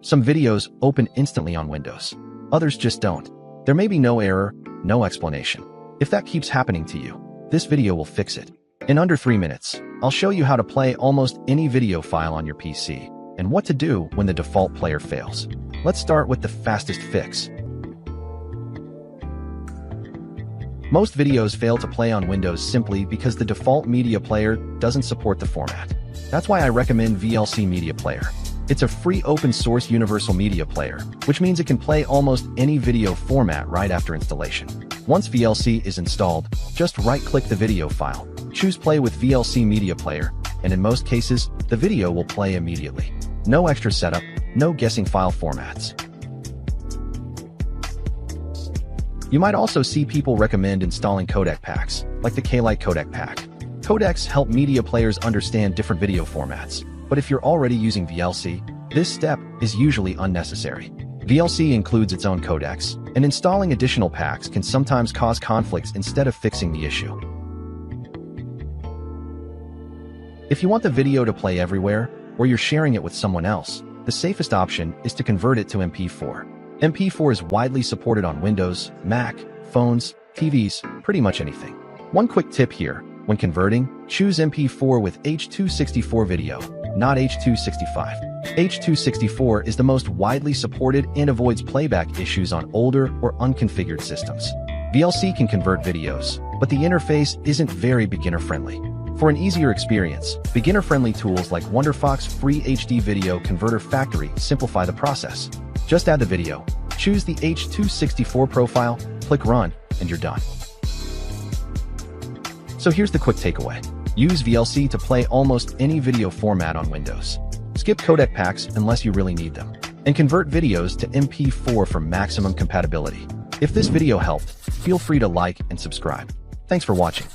Some videos open instantly on Windows. Others just don't. There may be no error, no explanation. If that keeps happening to you, this video will fix it. In under 3 minutes, I'll show you how to play almost any video file on your PC and what to do when the default player fails. Let's start with the fastest fix. Most videos fail to play on Windows simply because the default media player doesn't support the format. That's why I recommend VLC Media Player. It's a free open-source universal media player, which means it can play almost any video format right after installation. Once VLC is installed, just right-click the video file, choose Play with VLC Media Player, and in most cases, the video will play immediately. No extra setup, no guessing file formats. You might also see people recommend installing codec packs, like the K-Lite codec pack. Codecs help media players understand different video formats, but if you're already using VLC, this step is usually unnecessary. VLC includes its own codecs, and installing additional packs can sometimes cause conflicts instead of fixing the issue. If you want the video to play everywhere, or you're sharing it with someone else, the safest option is to convert it to MP4. MP4 is widely supported on Windows, Mac, phones, TVs, pretty much anything. One quick tip here, when converting, choose MP4 with H.264 video, not H.265. H.264 is the most widely supported and avoids playback issues on older or unconfigured systems. VLC can convert videos, but the interface isn't very beginner-friendly. For an easier experience, beginner-friendly tools like WonderFox Free HD Video Converter Factory simplify the process. Just add the video, choose the H.264 profile, click Run, and you're done. So here's the quick takeaway. Use VLC to play almost any video format on Windows. Skip codec packs unless you really need them. And convert videos to MP4 for maximum compatibility. If this video helped, feel free to like and subscribe. Thanks for watching.